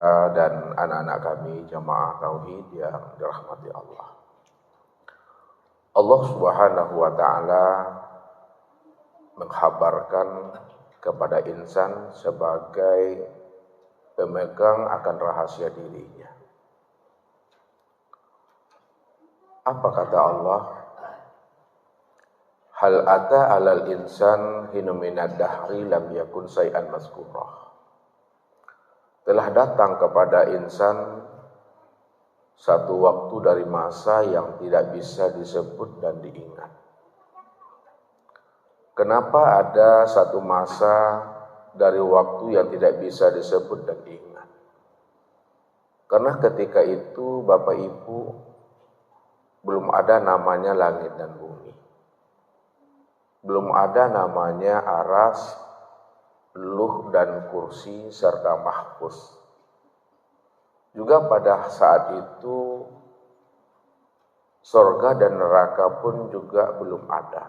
dan anak-anak kami jamaah tauhid yang dirahmati Allah. Allah Subhanahu wa taala menghabarkan kepada insan sebagai pemegang akan rahasia dirinya. Apa kata Allah? Hal ata 'alal insan hinu minad dahri lam yakun syai'an mazkurah. Telah datang kepada insan satu waktu dari masa yang tidak bisa disebut dan diingat. Kenapa ada satu masa dari waktu yang tidak bisa disebut dan diingat? Karena ketika itu Bapak Ibu belum ada namanya langit dan bumi. Belum ada namanya aras, luh dan kursi serta mahfuz. Juga pada saat itu surga dan neraka pun juga belum ada.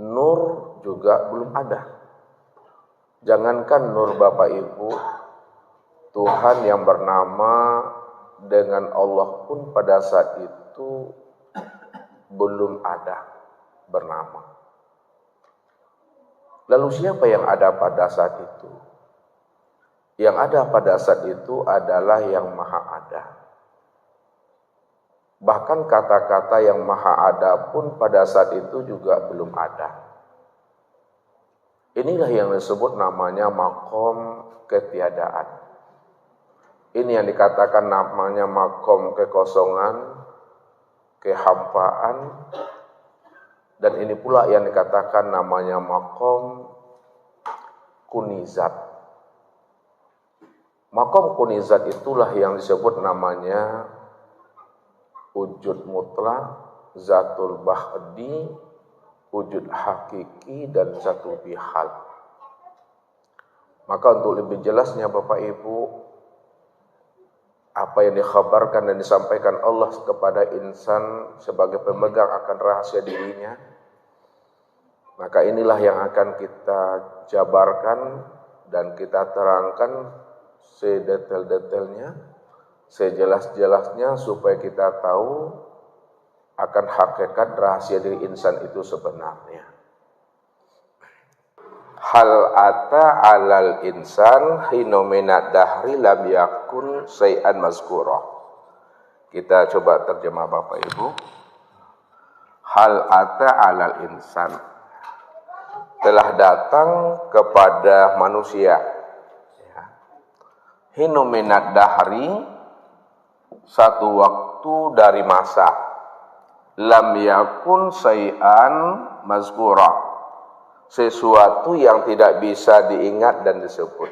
Nur juga belum ada. Jangankan nur Bapak Ibu, Tuhan yang bernama dengan Allah pun pada saat itu belum ada bernama. Lalu siapa yang ada pada saat itu? Yang ada pada saat itu adalah yang maha ada. Bahkan kata-kata yang maha ada pun pada saat itu juga belum ada. Inilah yang disebut namanya makom ketiadaan. Ini yang dikatakan namanya makom kekosongan, kehampaan. Dan ini pula yang dikatakan namanya makom kunizat. Makom kunizat itulah yang disebut namanya wujud mutlak, zatul bahdi, wujud hakiki, dan zatul bihal. Maka untuk lebih jelasnya Bapak Ibu, apa yang dikhabarkan dan disampaikan Allah kepada insan sebagai pemegang akan rahasia dirinya, maka inilah yang akan kita jabarkan dan kita terangkan sedetail-detailnya, sejelas-jelasnya supaya kita tahu akan hakikat rahasia diri insan itu sebenarnya. Hal ata 'alal insan hinu minad dahri lam yakun syai'an mazkurah. Kita coba terjemah Bapak Ibu. Hal ata 'alal insan, telah datang kepada manusia hinu minad dahri, satu waktu dari masa, lam yakun syai'an mazkurah, sesuatu yang tidak bisa diingat dan disebut.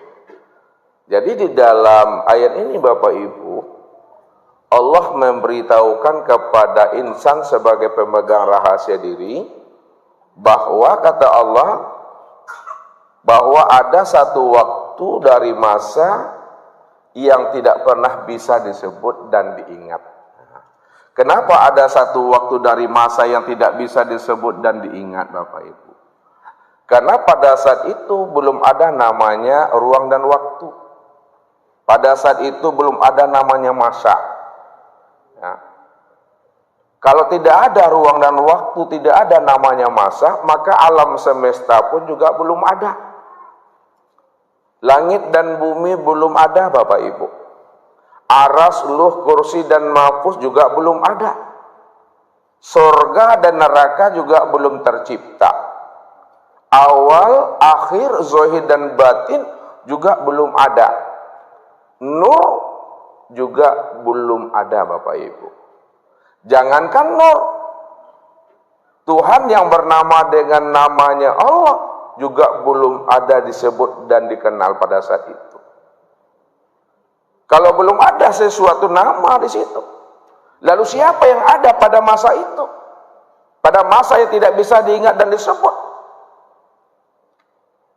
Jadi di dalam ayat ini Bapak Ibu, Allah memberitahukan kepada insan sebagai pemegang rahasia diri bahwa kata Allah bahwa ada satu waktu dari masa yang tidak pernah bisa disebut dan diingat. Kenapa ada satu waktu dari masa yang tidak bisa disebut dan diingat Bapak Ibu? Karena pada saat itu belum ada namanya ruang dan waktu. Pada saat itu belum ada namanya masa. Ya. Kalau tidak ada ruang dan waktu, tidak ada namanya masa, maka alam semesta pun juga belum ada. Langit dan bumi belum ada Bapak Ibu. Aras, luh, kursi dan mahfuz juga belum ada. Surga dan neraka juga belum tercipta. Awal, akhir, zahir dan batin juga belum ada. Nur juga belum ada Bapak Ibu. Jangankan nur, Tuhan yang bernama dengan namanya Allah juga belum ada disebut dan dikenal pada saat itu. Kalau belum ada sesuatu nama di situ, lalu siapa yang ada pada masa itu? Pada masa yang tidak bisa diingat dan disebut.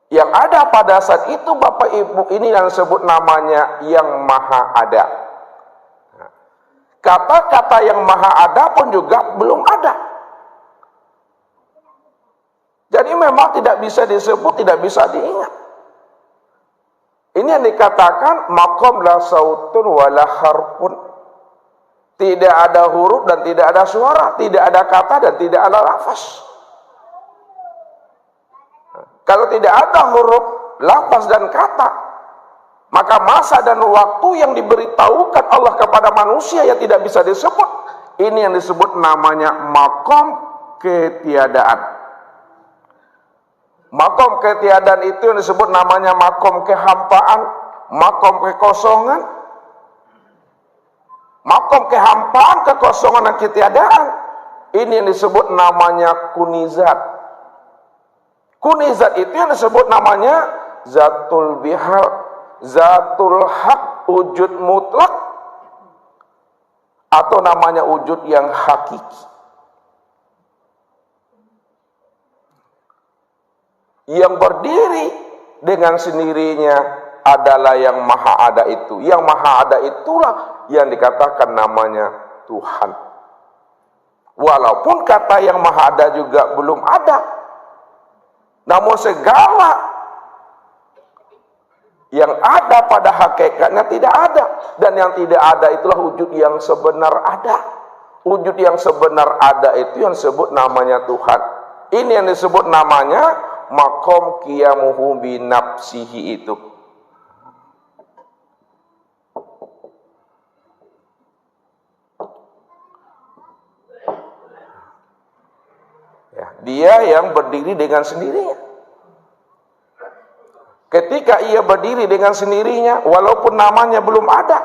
Yang ada pada saat itu Bapak Ibu ini yang disebut namanya yang maha ada. Kata-kata yang maha ada pun juga belum ada. Jadi memang tidak bisa disebut, tidak bisa diingat. Ini Ini yang dikatakan maqam la sautun wala harfun. Tidak ada huruf dan tidak ada suara, tidak ada kata dan tidak ada lafaz. Kalau tidak ada huruf, lafaz dan kata, maka masa dan waktu yang diberitahukan Allah kepada manusia yang tidak bisa disebut. Ini yang disebut namanya maqam ketiadaan. Maqam ketiadaan itu yang disebut namanya maqam kehampaan, maqam kekosongan. Maqam kehampaan, kekosongan dan ketiadaan. Ini yang disebut namanya kunizat. Kunizat itu yang disebut namanya zatul bihal, zatul haq, wujud mutlak, atau namanya wujud yang hakiki. Yang berdiri dengan sendirinya adalah yang maha ada itu. Yang maha ada itulah yang dikatakan namanya Tuhan. Walaupun kata yang maha ada juga belum ada, namun segala yang ada pada hakikatnya tidak ada. Dan yang tidak ada itulah wujud yang sebenar ada. Wujud yang sebenar ada itu yang disebut namanya Tuhan. Ini yang disebut namanya maqam qiyamuhu binafsihi itu. Ya, dia yang berdiri dengan sendirinya. Ketika ia berdiri dengan sendirinya, walaupun namanya belum ada,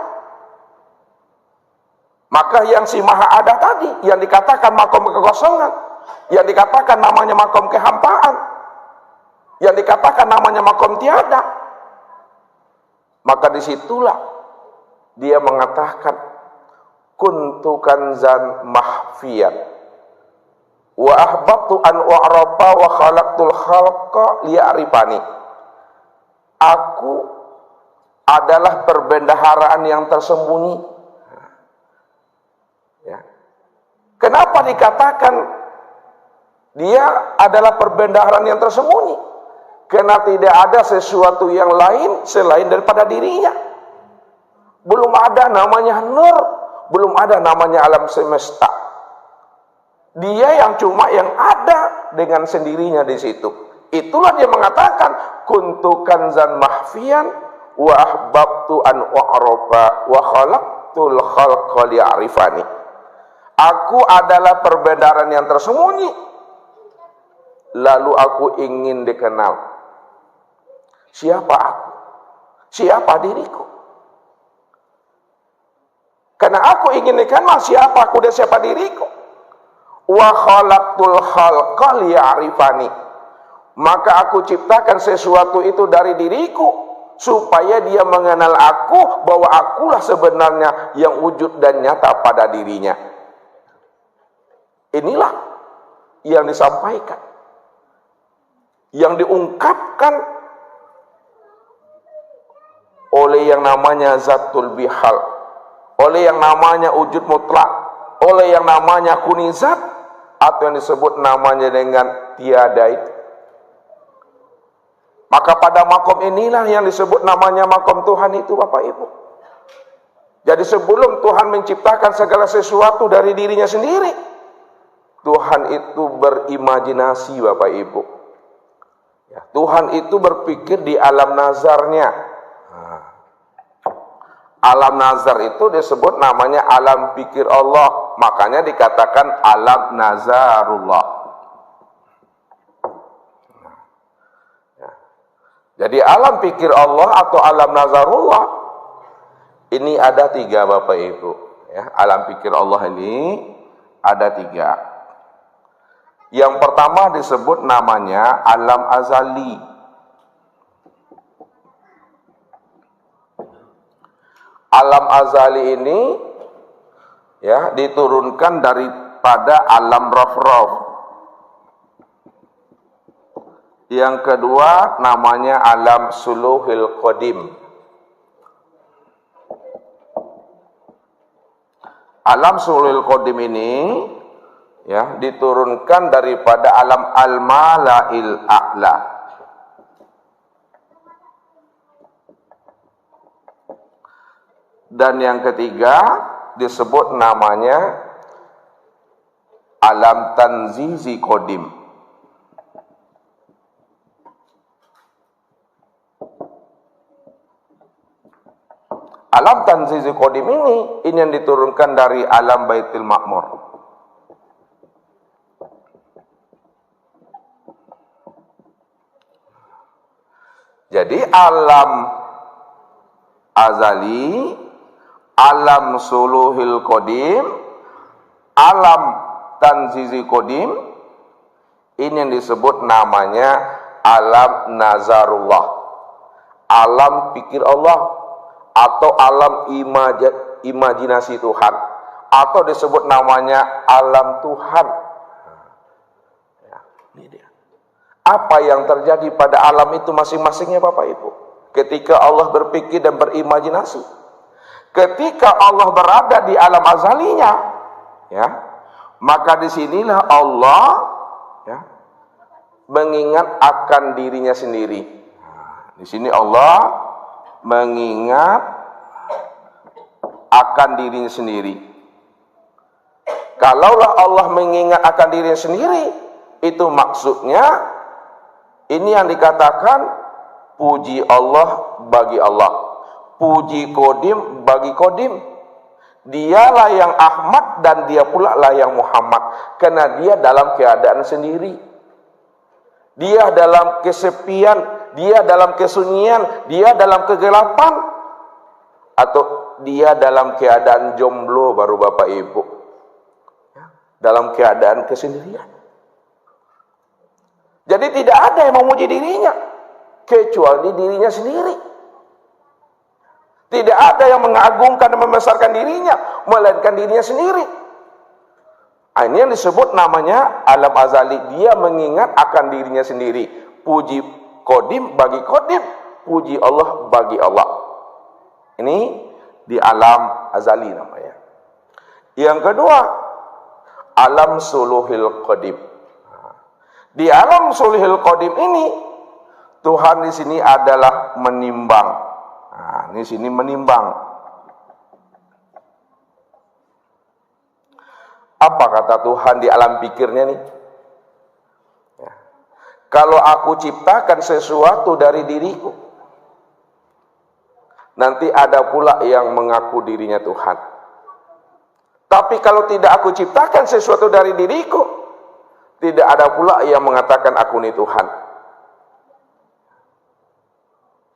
maka yang si maha ada tadi, yang dikatakan makom kekosongan, yang dikatakan namanya makom kehampaan, yang dikatakan namanya makom tiada, maka disitulah dia mengatakan kuntu kanzan mahfiyat wa ahbabtu an wa'rafa wa khalaqtul khalqa liya'rifani. Aku adalah perbendaharaan yang tersembunyi. Ya. Kenapa dikatakan dia adalah perbendaharaan yang tersembunyi? Karena tidak ada sesuatu yang lain selain daripada dirinya. Belum ada namanya nur, belum ada namanya alam semesta. Dia yang cuma yang ada dengan sendirinya di situ. Itulah dia mengatakan kuntu kanzan mahfiyan wa ahbabtu an u'rafa wa khalaqtul khalqa liya'rifani. Aku adalah perbendaharaan yang tersembunyi, lalu aku ingin dikenal. Siapa aku? Siapa diriku? Karena aku ingin dikenal siapa aku dan siapa diriku. Wa khalaqtul khalqa liya'rifani. Maka aku ciptakan sesuatu itu dari diriku supaya dia mengenal aku, bahwa akulah sebenarnya yang wujud dan nyata pada dirinya. Inilah yang disampaikan, yang diungkapkan oleh yang namanya zatul bihal, oleh yang namanya wujud mutlak, oleh yang namanya kunizat, atau yang disebut namanya dengan tiada itu. Maka pada makom inilah yang disebut namanya makom Tuhan itu, Bapak Ibu. Jadi sebelum Tuhan menciptakan segala sesuatu dari dirinya sendiri, Tuhan itu berimajinasi, Bapak Ibu. Ya, Tuhan itu berpikir di alam nazarnya. Alam nazar itu disebut namanya alam pikir Allah. Makanya dikatakan alam nazarullah. Jadi alam pikir Allah atau alam nazarullah ini ada tiga, Bapak Ibu. Ya, alam pikir Allah ini ada tiga. Yang pertama disebut namanya alam azali. Alam azali ini ya diturunkan daripada alam rof-rof. Yang kedua namanya alam suluhil qadim. Alam suluhil qadim ini ya diturunkan daripada alam al-malail a'la. Dan yang ketiga disebut namanya alam tanzizi qadim. Alam tanzizi qadim ini yang diturunkan dari alam Baitul Ma'mur. Jadi alam azali, alam suluhil qadim, alam tanzizi qadim, ini yang disebut namanya alam nazarullah, alam pikir Allah, atau alam imajinasi Tuhan, atau disebut namanya alam Tuhan. Ya, ini dia. Apa yang terjadi pada alam itu masing-masingnya Bapak Ibu? Ketika Allah berpikir dan berimajinasi, ketika Allah berada di alam azalinya, ya, maka disinilah Allah, ya, mengingat akan dirinya sendiri. Di sini Allah mengingat akan dirinya sendiri. Kalaulah Allah mengingat akan dirinya sendiri, itu maksudnya ini yang dikatakan puji Allah bagi Allah, puji Qadim bagi Qadim. Dialah yang Ahmad dan dia pula lah yang Muhammad, karena dia dalam keadaan sendiri, dia dalam kesepian, dia dalam kesunyian, dia dalam kegelapan, atau dia dalam keadaan jomblo baru Bapak Ibu, dalam keadaan kesendirian. Jadi tidak ada yang memuji dirinya kecuali dirinya sendiri. Tidak ada yang mengagungkan dan membesarkan dirinya melainkan dirinya sendiri. Ini yang disebut namanya alam azali. Dia mengingat akan dirinya sendiri. Puji Qadim bagi Qadim, puji Allah bagi Allah. Ini di alam azali namanya. Yang kedua, alam suluhil qadim. Di alam suluhil qadim ini, Tuhan di sini adalah menimbang. Nah, di sini menimbang. Apa kata Tuhan di alam pikirnya nih? Ya. Kalau aku ciptakan sesuatu dari diriku, nanti ada pula yang mengaku dirinya Tuhan. Tapi kalau tidak aku ciptakan sesuatu dari diriku, tidak ada pula yang mengatakan aku ini Tuhan.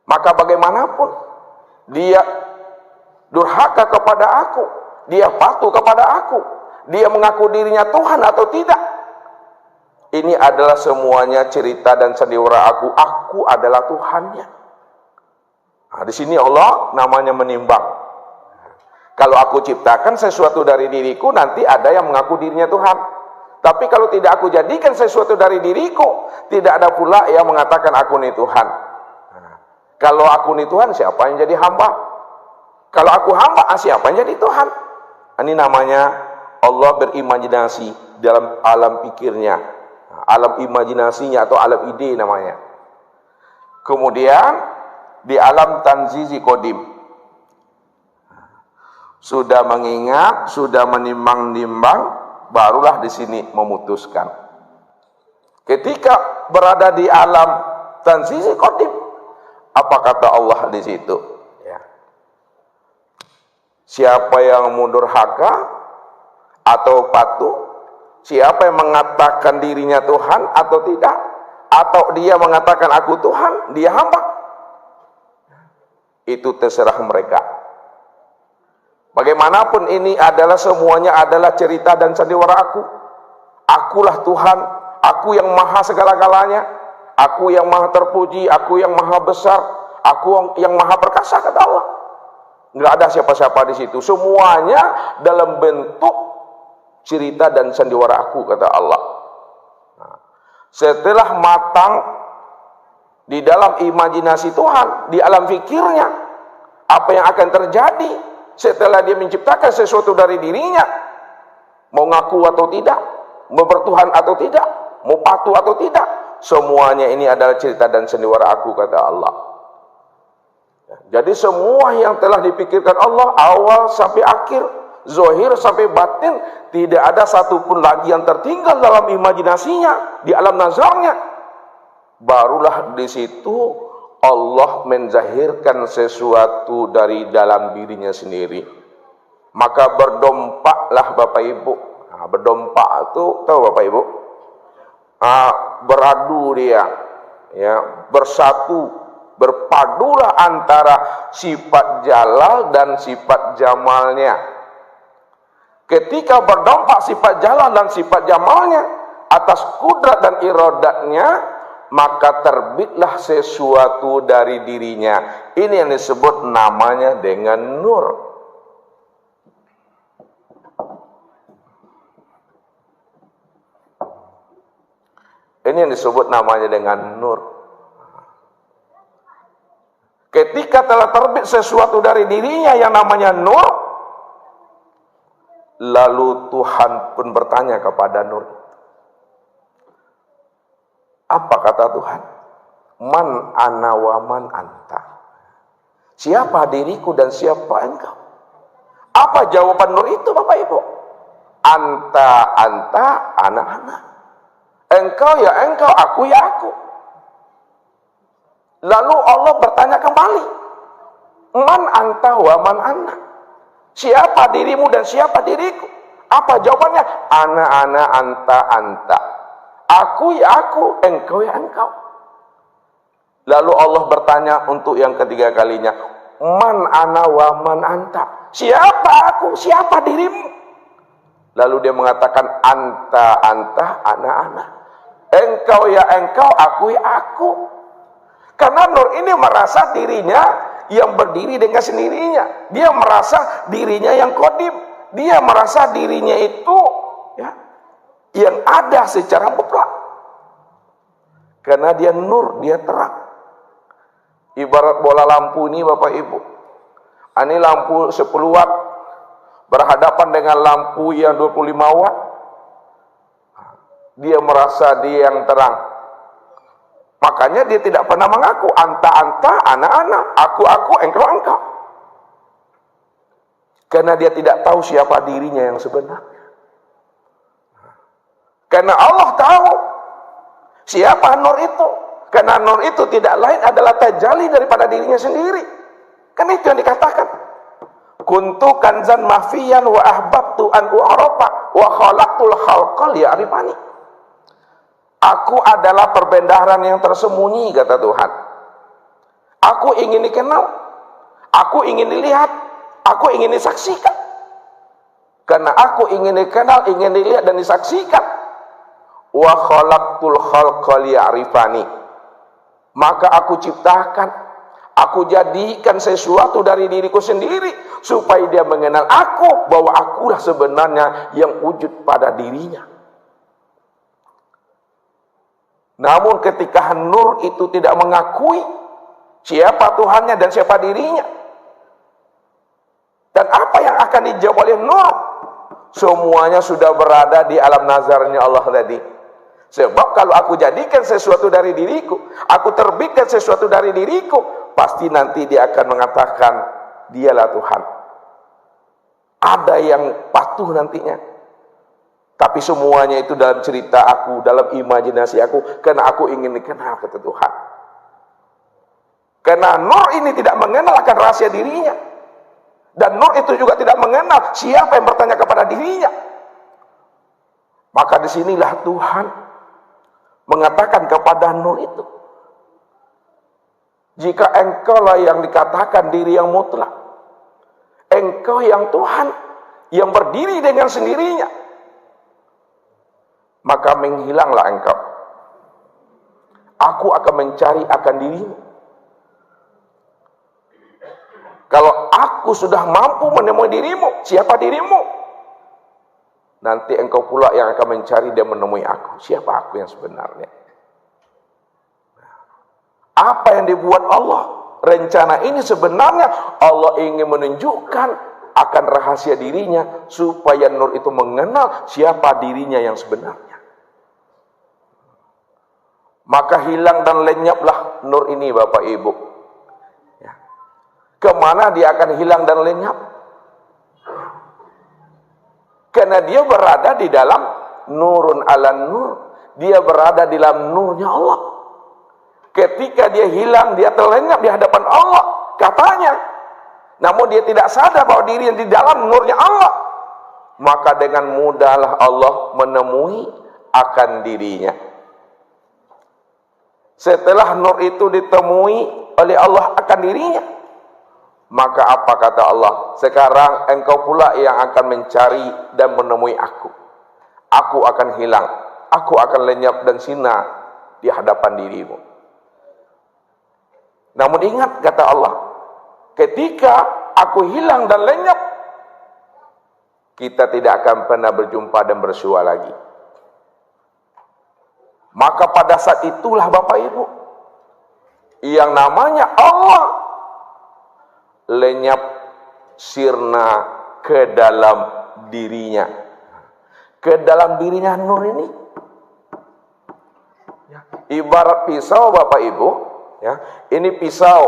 Maka bagaimanapun dia durhaka kepada aku, dia patuh kepada aku, dia mengaku dirinya Tuhan atau tidak, ini adalah semuanya cerita dan sandiwara aku adalah Tuhannya. Nah, di sini Allah namanya menimbang. Kalau aku ciptakan sesuatu dari diriku, nanti ada yang mengaku dirinya Tuhan. Tapi kalau tidak aku jadikan sesuatu dari diriku, tidak ada pula yang mengatakan aku ini Tuhan. Nah, kalau aku ini Tuhan, siapa yang jadi hamba? Kalau aku hamba, siapa yang jadi Tuhan? Ini namanya Allah berimajinasi dalam alam pikirnya, alam imajinasinya atau alam ide namanya. Kemudian di alam tanzizi qadim, sudah mengingat, sudah menimbang-nimbang, barulah di sini memutuskan. Ketika berada di alam tanzizi qadim, apa kata Allah di situ? Ya. Siapa yang mundurhaka atau patuh? Siapa yang mengatakan dirinya Tuhan atau tidak? Atau dia mengatakan aku Tuhan, dia hamba? Itu terserah mereka. Bagaimanapun ini adalah semuanya adalah cerita dan sandiwara aku. Akulah Tuhan, aku yang maha segala-galanya, aku yang maha terpuji, aku yang maha besar, aku yang maha perkasa, kata Allah. Nggak ada siapa-siapa di situ. Semuanya dalam bentuk cerita dan sandiwara aku, kata Allah. Nah, setelah matang di dalam imajinasi Tuhan, di alam fikirnya, apa yang akan terjadi setelah dia menciptakan sesuatu dari dirinya, mau ngaku atau tidak, mau bertuhan atau tidak, mau patuh atau tidak, semuanya ini adalah cerita dan sandiwara aku, kata Allah. Jadi semua yang telah dipikirkan Allah awal sampai akhir, zahir sampai batin, tidak ada satupun lagi yang tertinggal dalam imajinasinya, di alam nazarnya. Barulah di situ Allah menzahirkan sesuatu dari dalam dirinya sendiri. Maka berdompaklah Bapak Ibu. Nah, berdompak itu tahu Bapak Ibu? Beradu dia, ya, bersatu, berpadulah antara sifat jalal dan sifat jamalnya. Ketika berdompak sifat jalal dan sifat jamalnya atas kudrat dan iradatnya, maka terbitlah sesuatu dari dirinya. Ini yang disebut namanya dengan nur. Ini yang disebut namanya dengan nur. Ketika telah terbit sesuatu dari dirinya yang namanya nur, lalu Tuhan pun bertanya kepada nur. Apa kata Tuhan? Man ana wa man anta. Siapa diriku dan siapa engkau? Apa jawaban nur itu Bapak Ibu? Anta, ana. Engkau ya engkau, aku ya aku. Lalu Allah bertanya kembali, man anta wa man ana. Siapa dirimu dan siapa diriku? Apa jawabannya? Ana, anta. Aku ya aku, engkau ya engkau. Lalu Allah bertanya untuk yang ketiga kalinya, man ana wa man anta. Siapa aku, siapa dirimu? Lalu dia mengatakan, anta, ana. Engkau ya engkau, aku ya aku. Karena nur ini merasa dirinya yang berdiri dengan sendirinya. Dia merasa dirinya yang qadim. Dia merasa dirinya itu, ya, yang ada secara mutlak. Karena dia nur, dia terang. Ibarat bola lampu ini Bapak Ibu. Ini lampu 10 watt berhadapan dengan lampu yang 25 watt. Dia merasa dia yang terang. Makanya dia tidak pernah mengaku anta, ana, aku, engkau. Karena dia tidak tahu siapa dirinya yang sebenarnya. Karena Allah tahu siapa nur itu. Karena nur itu tidak lain adalah tajalli daripada dirinya sendiri. Kan itu yang dikatakan. Kuntu kanzan mahfiyan wa ahbabtu an u'arafa wa khalaqtul khalqal ya'rifani. Aku adalah perbendaharaan yang tersembunyi, kata Tuhan. Aku ingin dikenal, aku ingin dilihat, aku ingin disaksikan. Karena aku ingin dikenal, ingin dilihat dan disaksikan. Wa khalaqtul khalqa liya'rifani. Maka aku ciptakan, aku jadikan sesuatu dari diriku sendiri supaya dia mengenal aku, bahwa akulah sebenarnya yang wujud pada dirinya. Namun ketika nur itu tidak mengakui siapa Tuhannya dan siapa dirinya, dan apa yang akan dijawab oleh nur, semuanya sudah berada di alam nazarnya Allah tadi. Sebab kalau aku jadikan sesuatu dari diriku, aku terbitkan sesuatu dari diriku, pasti nanti dia akan mengatakan dialah Tuhan. Ada yang patuh nantinya. Tapi semuanya itu dalam cerita aku, dalam imajinasi aku, karena aku ingin dikenal, kata Tuhan. Karena nur ini tidak mengenal akan rahasia dirinya. Dan nur itu juga tidak mengenal siapa yang bertanya kepada dirinya. Maka disinilah Tuhan mengatakan kepada nur itu, jika engkaulah yang dikatakan diri yang mutlak, engkau yang Tuhan, yang berdiri dengan sendirinya, maka menghilanglah engkau. Aku akan mencari akan dirimu. Kalau aku sudah mampu menemui dirimu, siapa dirimu? Nanti engkau pula yang akan mencari dan menemui aku. Siapa aku yang sebenarnya? Apa yang dibuat Allah? Rencana ini sebenarnya Allah ingin menunjukkan akan rahasia dirinya, supaya nur itu mengenal siapa dirinya yang sebenarnya. Maka hilang dan lenyaplah nur ini Bapak Ibu. Ya. Kemana dia akan hilang dan lenyap? Karena dia berada di dalam nurun ala nur. Dia berada di dalam nurnya Allah. Ketika dia hilang, dia terlenyap di hadapan Allah, katanya. Namun dia tidak sadar bahwa dirinya di dalam nurnya Allah. Maka dengan mudahlah Allah menemui akan dirinya. Setelah nur itu ditemui oleh Allah akan dirinya, maka apa kata Allah? Sekarang engkau pula yang akan mencari dan menemui aku. Aku akan hilang, aku akan lenyap dan sirna di hadapan dirimu. Namun ingat kata Allah, ketika aku hilang dan lenyap, kita tidak akan pernah berjumpa dan bersua lagi. Maka pada saat itulah Bapak Ibu, yang namanya Allah lenyap sirna ke dalam dirinya. Ke dalam dirinya nur ini. Ibarat pisau Bapak Ibu, ya, ini pisau.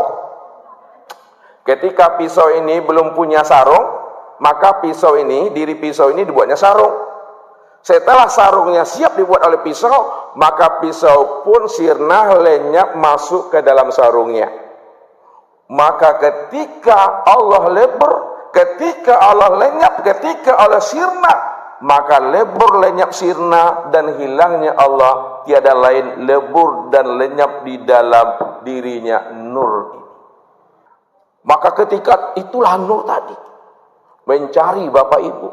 Ketika pisau ini belum punya sarung, maka pisau ini, diri pisau ini dibuatnya sarung. Setelah sarungnya siap dibuat oleh pisau, maka pisau pun sirna lenyap masuk ke dalam sarungnya. Maka ketika Allah lebur, ketika Allah lenyap, ketika Allah sirna, maka lebur, lenyap, sirna dan hilangnya Allah tiada lain lebur dan lenyap di dalam dirinya nur. Maka ketika itulah nur tadi mencari Bapak Ibu.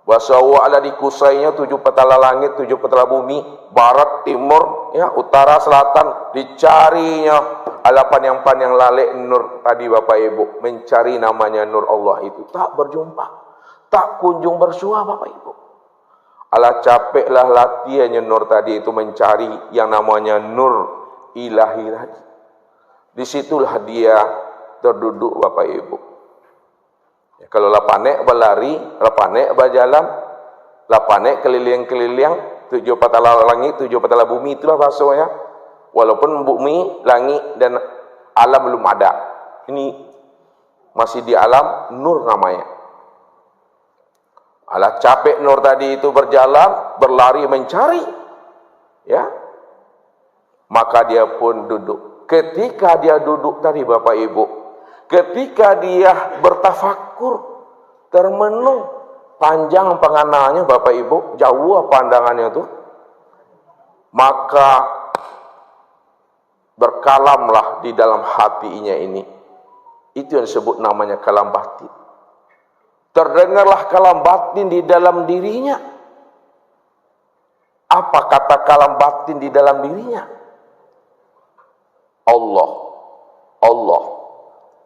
Wasawa ala dikusainya 7 petala langit, 7 petala bumi, barat, timur, ya, utara, selatan, dicarinya ala panjang-panjang lalek nur tadi Bapak Ibu, mencari namanya nur Allah itu, tak berjumpa, tak kunjung bersua Bapak Ibu. Ala capeklah latihannya nur tadi itu mencari yang namanya nur ilahi tadi. Disitulah dia terduduk Bapak Ibu. Ya, kalau lapanek berlari, lapanek berjalan, lapanek keliling-keliling 7 petala langit, 7 petala bumi, itulah bahasanya. Walaupun bumi, langit dan alam belum ada, ini masih di alam nur namanya. Alah capek nur tadi itu berjalan, berlari mencari, ya, maka dia pun duduk. Ketika dia duduk tadi Bapak Ibu, ketika dia bertafakur, termenung, panjang penganalnya Bapak Ibu, jauh pandangannya itu, maka berkalamlah di dalam hatinya ini. Itu yang disebut namanya kalam batin. Terdengarlah kalam batin di dalam dirinya. Apa kata kalam batin di dalam dirinya? Allah, Allah,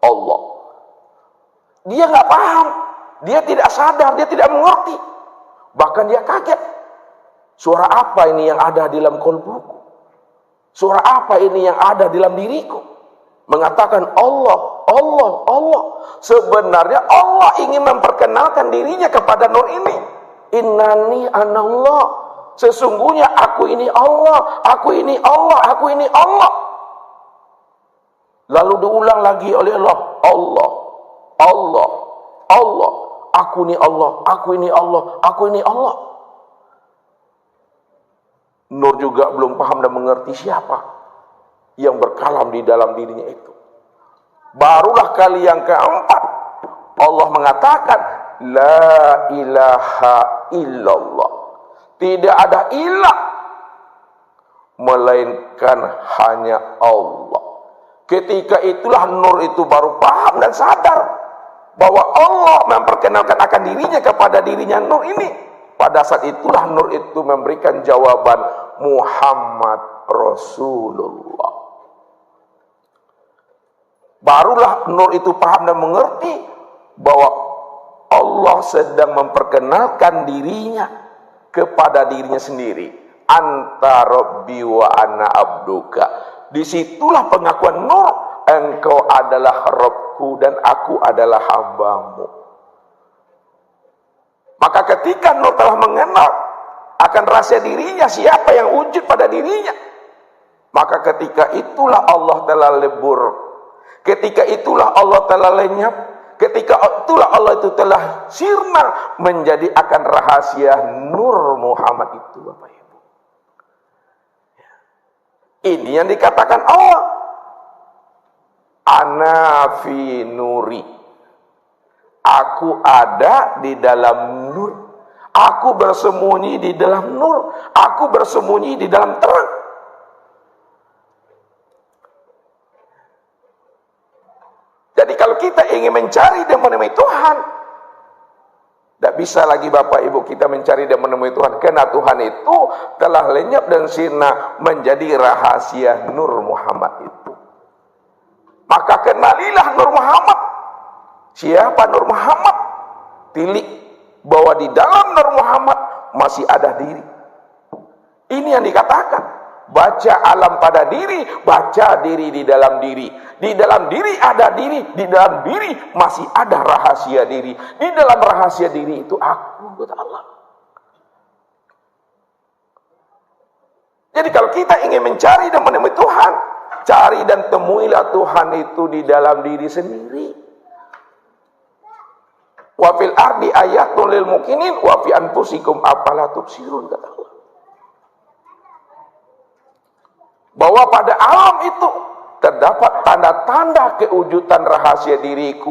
Allah. Dia nggak paham, dia tidak sadar, dia tidak mengerti. Bahkan dia kaget. Suara apa ini yang ada di dalam kolbuku? Suara apa ini yang ada di dalam diriku? Mengatakan Allah, Allah, Allah. Sebenarnya Allah ingin memperkenalkan dirinya kepada nur ini. Innani anallah. Sesungguhnya aku ini Allah, aku ini Allah, aku ini Allah. Lalu diulang lagi oleh Allah, Allah, Allah, Allah. Aku ini Allah, aku ini Allah, aku ini Allah. Nur juga belum paham dan mengerti siapa yang berkalam di dalam dirinya itu. Barulah kali yang keempat Allah mengatakan la ilaha illallah. Tidak ada ilah melainkan hanya Allah. Ketika itulah nur itu baru paham dan sadar bahwa Allah memperkenalkan akan dirinya kepada dirinya nur ini. Pada saat itulah nur itu memberikan jawaban Muhammad Rasulullah. Barulah nur itu paham dan mengerti bahwa Allah sedang memperkenalkan dirinya kepada dirinya sendiri. Anta Rabbi wa ana abduka. Disitulah pengakuan nur, engkau adalah Rabbku dan aku adalah hambamu. Maka ketika nur telah mengenal akan rahasia dirinya, siapa yang wujud pada dirinya, maka ketika itulah Allah telah lebur. Ketika itulah Allah telah lenyap. Ketika itulah Allah itu telah sirna menjadi akan rahasia nur Muhammad itu, Bapak Ibu. Ini yang dikatakan Allah. Ana fi nuri. Aku ada di dalam nur. Aku bersembunyi di dalam nur. Aku bersembunyi di dalam terang. Jadi kalau kita ingin mencari dan menemui Tuhan, tidak bisa lagi Bapak Ibu kita mencari dan menemui Tuhan, karena Tuhan itu telah lenyap dan sirna menjadi rahasia Nur Muhammad itu. Maka kenalilah Nur Muhammad. Siapa Nur Muhammad? Tilik bahwa di dalam Nur Muhammad masih ada diri. Ini yang dikatakan. Baca alam pada diri, baca diri di dalam diri. Di dalam diri ada diri, di dalam diri masih ada rahasia diri. Di dalam rahasia diri itu aku, kata Allah. Jadi kalau kita ingin mencari dan menemui Tuhan, cari dan temuilah Tuhan itu di dalam diri sendiri. Wa fil ardi ayatun lil mukminin wa fi anfusikum afala tubsirun, kata Allah. Bahwa pada alam itu terdapat tanda-tanda kewujudan rahasia diriku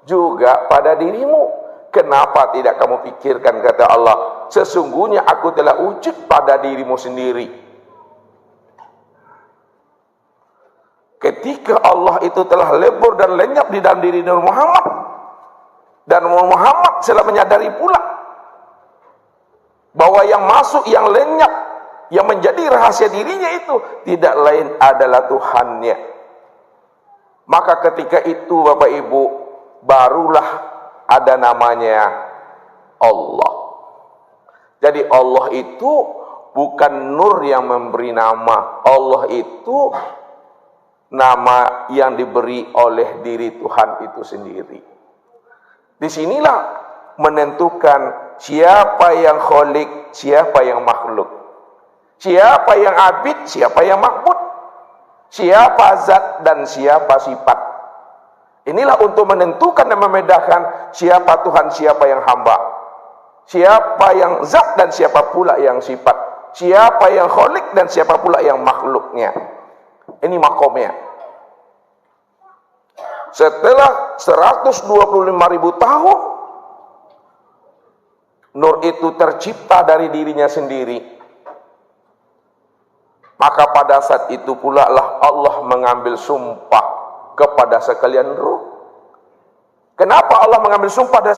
juga pada dirimu. Kenapa tidak kamu pikirkan, kata Allah, sesungguhnya aku telah wujud pada dirimu sendiri. Ketika Allah itu telah lebur dan lenyap di dalam diri Nur Muhammad, dan Nur Muhammad telah menyadari pula bahwa yang masuk, yang lenyap, yang menjadi rahasia dirinya itu tidak lain adalah Tuhannya. Maka ketika itu Bapak Ibu, barulah ada namanya Allah. Jadi Allah itu bukan nur yang memberi nama. Allah itu nama yang diberi oleh diri Tuhan itu sendiri. Disinilah menentukan siapa yang kholik, siapa yang makhluk. Siapa yang abid, siapa yang makbud, siapa zat dan siapa sifat. Inilah untuk menentukan dan membedakan siapa Tuhan, siapa yang hamba, siapa yang zat dan siapa pula yang sifat, siapa yang kholik dan siapa pula yang makhluknya. Ini makomnya. Setelah 125.000 tahun, nur itu tercipta dari dirinya sendiri. Maka pada saat itu pula lah Allah mengambil sumpah kepada sekalian ruh. Kenapa Allah mengambil sumpah